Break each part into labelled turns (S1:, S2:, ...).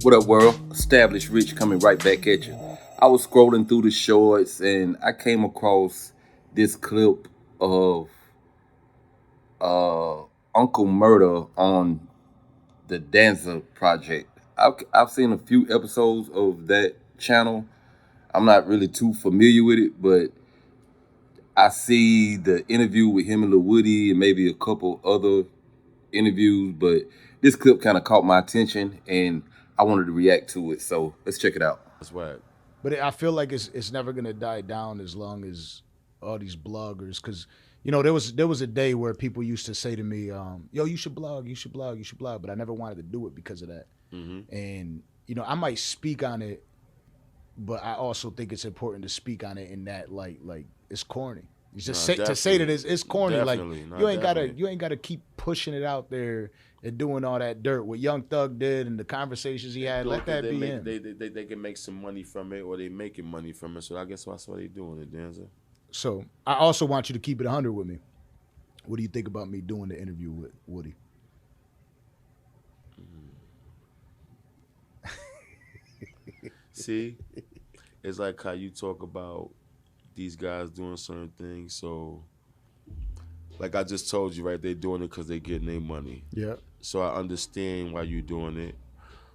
S1: What up, world? Established Rich coming right back at you. I was scrolling through the shorts and I came across this clip of uh, Uncle Murda on the Danza project. I've seen a few episodes of that channel. I'm not really too familiar with it, but I see the interview with him and lilwoody and maybe a couple other interviews. But this clip kind of caught my attention and I wanted to react to it. So let's check it out.
S2: That's whack.
S3: But I feel like it's never gonna die down as long as all these bloggers, because there was a day where people used to say to me, "Yo, you should blog, you should blog, you should blog," but I never wanted to do it because of that. And I might speak on it, but I also think it's important to speak on it in that like it's corny. It's just to say that it's corny. Like you ain't gotta keep pushing it out there and doing all that dirt. What Young Thug did and the conversations he had, let that be him.
S2: They can make some money from it, or they making money from it. So I guess that's why they doing it, Danza.
S3: So I also want you to keep it 100 with me. What do you think about me doing the interview with Woody?
S2: See, it's like how you talk about these guys doing certain things. So, like I just told you, right? They're doing it because they're getting their money.
S3: Yeah.
S2: So I understand why you're doing it.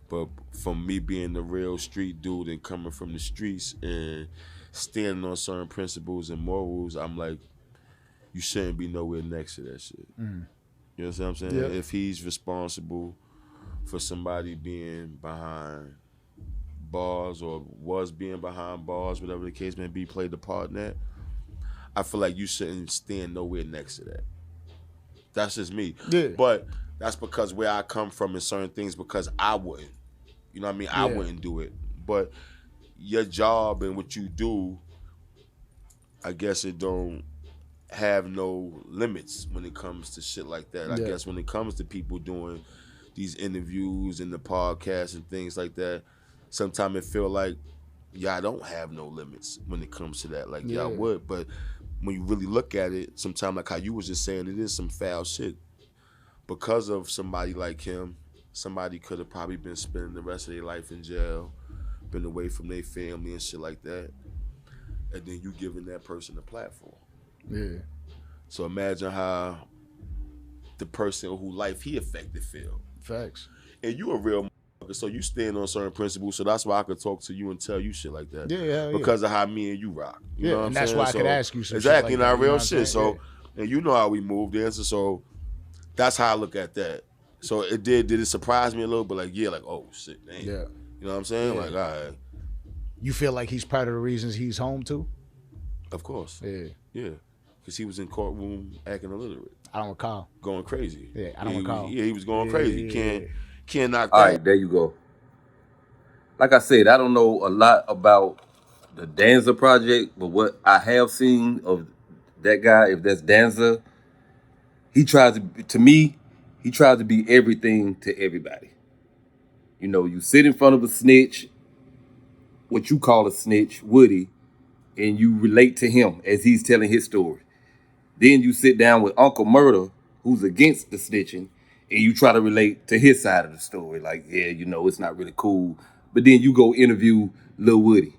S2: But from me being the real street dude and coming from the streets and standing on certain principles and morals, I'm like, you shouldn't be nowhere next to that shit. You know what I'm saying?
S3: Yeah.
S2: If he's responsible for somebody being behind bars or was being behind bars, whatever the case may be, played the part in that, I feel like you shouldn't stand nowhere next to that. That's just me.
S3: Yeah.
S2: But that's because where I come from in certain things, because I wouldn't. You know what I mean? I wouldn't do it. But your job and what you do, I guess it don't have no limits when it comes to shit like that. I guess when it comes to people doing these interviews and the podcasts and things like that, sometimes it feel like y'all don't have no limits when it comes to that. Like y'all would, but when you really look at it, sometimes like how you was just saying, it is some foul shit. Because of somebody like him, somebody could have probably been spending the rest of their life in jail, been away from their family and shit like that, and then you giving that person a platform.
S3: Yeah.
S2: So imagine how the person who life he affected feel.
S3: Facts.
S2: And you a real motherfucker, so you stand on certain principles, so that's why I could talk to you and tell you shit like that.
S3: Yeah.
S2: Because of how me and you rock. You know what I'm
S3: and that's
S2: saying?
S3: why I could ask you some
S2: exactly,
S3: shit like
S2: not
S3: that,
S2: real shit. So, and you know how we moved in, so that's how I look at that. So did it surprise me a little bit? Like, like, oh shit, damn.
S3: Yeah.
S2: You know what I'm saying?
S3: Yeah.
S2: Like, all right.
S3: You feel like he's part of the reasons he's home too?
S2: Of course.
S3: Yeah.
S2: Because he was in courtroom acting illiterate.
S3: I don't recall.
S2: Going crazy.
S3: Yeah, I don't recall.
S2: He was going crazy. Can't knock that.
S1: All right, there you go. Like I said, I don't know a lot about the Danza project, but what I have seen of that guy, if that's Danza, he tries to me, he tries to be everything to everybody. You sit in front of a snitch, what you call a snitch, Woody, and you relate to him as he's telling his story. Then you sit down with Uncle Murda, who's against the snitching, and you try to relate to his side of the story. Like, it's not really cool. But then you go interview Lil Woody.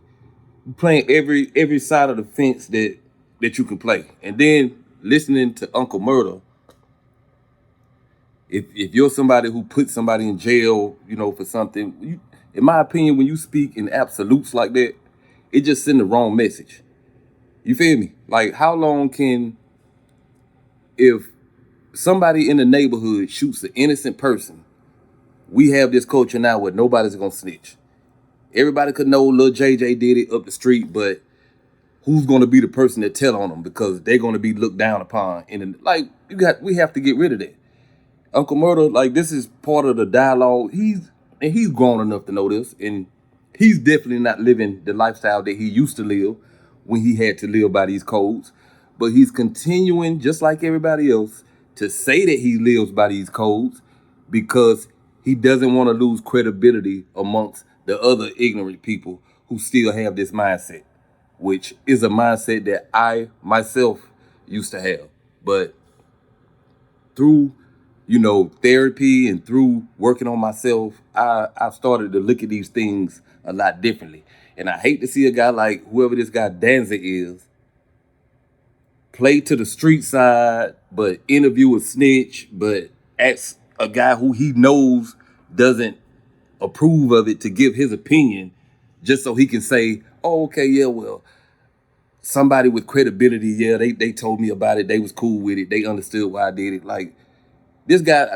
S1: You playing every side of the fence that you can play. And then listening to Uncle Murda, if you're somebody who put somebody in jail, for something, in my opinion, when you speak in absolutes like that, it just sends the wrong message. You feel me? Like, how long if somebody in the neighborhood shoots an innocent person, we have this culture now where nobody's gonna snitch. Everybody could know Lil JJ did it up the street, but who's gonna be the person to tell on them because they're gonna be looked down upon? And we have to get rid of that. Uncle Murda, like, this is part of the dialogue. He's grown enough to know this, and he's definitely not living the lifestyle that he used to live when he had to live by these codes. But he's continuing, just like everybody else, to say that he lives by these codes because he doesn't want to lose credibility amongst the other ignorant people who still have this mindset, which is a mindset that I myself used to have. But through therapy and through working on myself, I've started to look at these things a lot differently. And I hate to see a guy like whoever this guy Danza is play to the street side, but interview a snitch, but ask a guy who he knows doesn't approve of it to give his opinion just so he can say, oh, okay, yeah, well, somebody with credibility, yeah, they told me about it. They was cool with it. They understood why I did it. Like, this guy,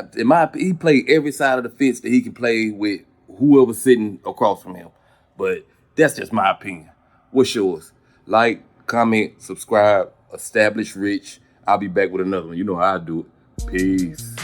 S1: he played every side of the fence that he can play with whoever's sitting across from him. But that's just my opinion. What's yours? Like, comment, subscribe, establish rich. I'll be back with another one. You know how I do it. Peace.